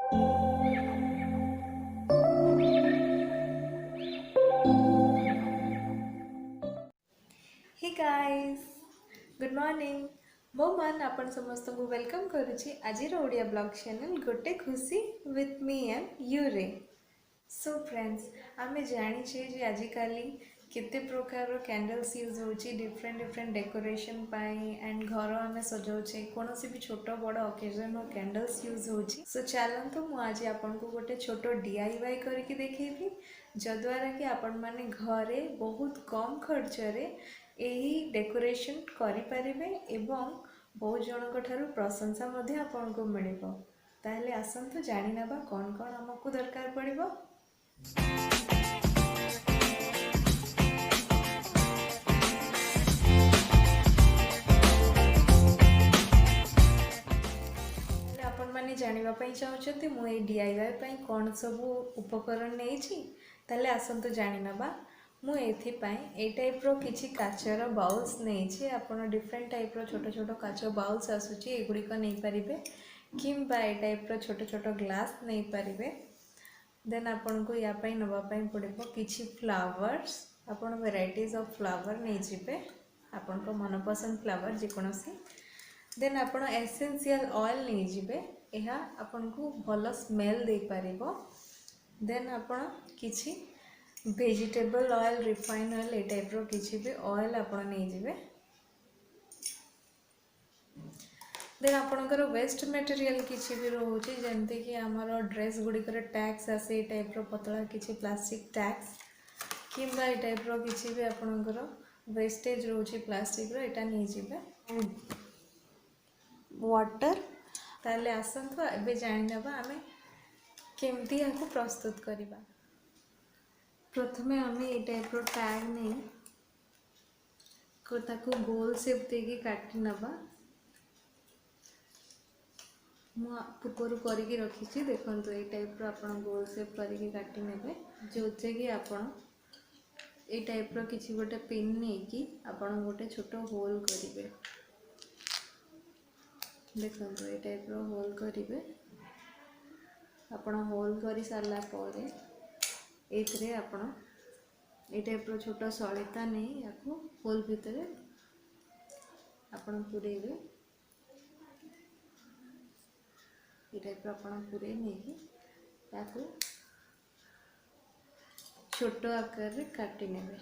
Hey guys, good morning. मो मान आपण समस्त को वेलकम करुछि आजिर ओडिया ब्लॉग चैनल गोटे खुशी विथ मी एम यूरे। सो फ्रेंड्स, आमे जानिछे जे आजिकाली केते प्रकार कैंडल्स यूज होछि डिफरेंट डिफरेंट डेकोरेशन पाई एंड घर आमे सजाउछे कोनोसी भी छोटो बड़ ओकेजन हो कैंडल्स यूज होछि। सो चलंतु मु आज आपन को गोटे छोटो डीआईवाई करके देखैबी जद्वारा कि आपण माने घरे बहुत कम खर्च रे एही डेकोरेशन करि परिबे एवं बहुत जनक ठारू प्रशंसा मध्ये आपन को मिलिबो। ताहले आसंतु जानि नबा कोन कोन हमकु दरकार पड़िबो। आपण माने जानिबा पई चाहउछथि मु ए डीआईवाई पई कोन सब उपकरण नेछि। ताहले आसंतु जानि नबा। मु एथि पई ए टाइप रो किछि काचर बाउल्स नेछि। आपण डिफरेंट टाइप रो छोटो छोटो काच बाउल्स आसुछि एगुडी को नै परिबे किंबा ए टाइप रो छोटो छोटो ग्लास नै परिबे। देन आपन को या पई नबा पई पड़िबो किछि फ्लावर्स। आपण वेराइटीज ऑफ फ्लावर नै जिबे आपन को मनपसंद फ्लावर जे कोनोसी। देन आपण एसेंशियल ऑयल नहीं जिबे यह आपन को भल स्मेल दे पारिबो। देन आपण किछि वेजिटेबल ऑयल रिफाइन ऑयल ए टाइप रो किछि भी ऑयल आपण नहीं जिबे। देन आपणकर वेस्ट मटेरियल किछि भी रोचे जेमते कि हमर ड्रेस गुडी कर टैग्स आसे ए टाइप रो पतला किछि प्लास्टिक टैग्स किंबा ए टाइप रो किछि भी आपणकर वेस्टेज रोचे प्लास्टिक रो एटा नहीं जिबे। वाटर ताले आसंतु एबे जानि नबा आमे केमती याको प्रस्तुत करिबा। प्रथमे आमे ए टाइप रो टैग नै को ताको गोल शेप देके काटि नबा। मु पूर्व करके रखी देखो ये टाइप रो आपण गोल शेप करके काटि नेबे जोचे कि आपण ए टाइप रो किछि गोटे पिन नै कि आपण गोटे छोटो होल करिवे। देखो ये टाइप रो होल करिवे। आपण होल करि सारला परे एथरे आपण ए टाइप रो छोटो सळिता नै याको होल भितरे आपण पुरेबे। ए टाइप रो आपण पुरे नै कि याको छोटो आकार रे काटि नेबे।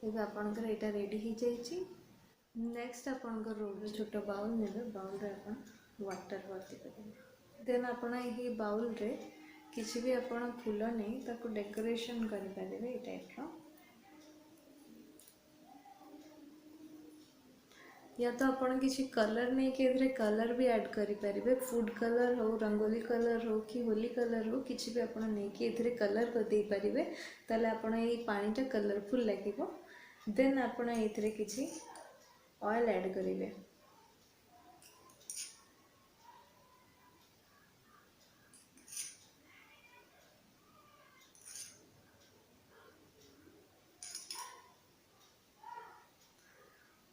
देखो आपनकर एटा रेडी ही जाइछि। नेक्स्ट आपनकर रोड छोटो बाउल नेबे। बाउल रे आपण वाटर भर्ती करिवे। देन आपण एही बाउल रे किछि भी आपण फूल नै ताको डेकोरेशन करि परिबे ए टाइप रो। या तो आपण किछि कलर नै के इधरे कलर भी ऐड करि परिबे। फूड कलर हो, रंगोली कलर हो कि होली कलर हो किछि भी आपण नै के इधरे कलर कर दे परिबे। ताले आपण एही पानीटा कलरफुल लागिबो। देन आपण एथरे किछि ऑयल ऐड करिवे।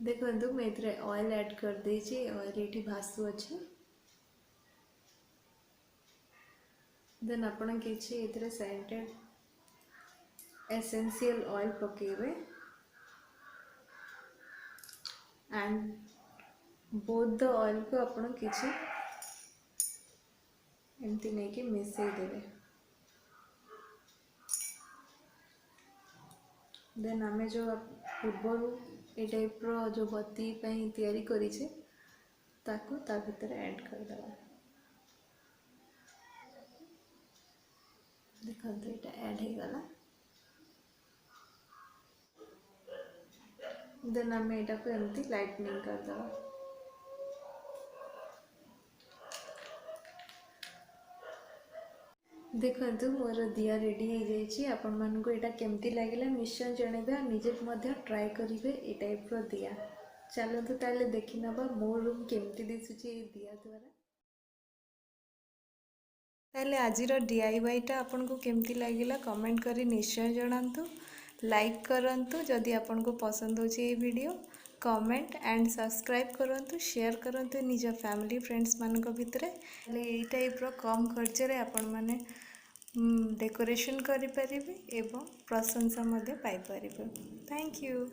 देखो मैं एथरे ऑयल ऐड कर देछि। ऑयल एठी भासु अछि। देन आपण किछि एथरे सेंटेड एसेंशियल ऑयल पकेबे एंड बोथ द ऑयल को आपण किछि एमती नहीं कि मिसई देबे। देन आमे जो पूर्व ए टाइप रो जो बत्ती पई तैयारी करी छे ताको ता भीतर ऐड कर दबा। देखो तो एटा ऐड हे गला। देन आमे एटा को एमती लाइटनिंग कर दबा। देखो मोर दिया रेडी हो जाइए। आपण मान को एटा केमती लागिला निश्चय जणेबे आ निजे मध्य ट्राई करिवे ए टाइप रो दिया। चलतु ताले देखि नबा मो रूम केमती दिसुची ए दिया द्वारा। ताले आजिर डीआईवाई टा आपन को केमती लागिला कमेंट करी निश्चय जणांतु। लाइक करंतु जदि आपन को पसंद होची ए वीडियो। कमेंट एंड सब्सक्राइब करंतु शेयर करंतु निज फैमिली फ्रेंड्स मानक भितर यही टाइप कम खर्च रे आपण माने डेकोरेशन करि परिबे एवं प्रशंसा मध्ये पाई परिबे। Thank you.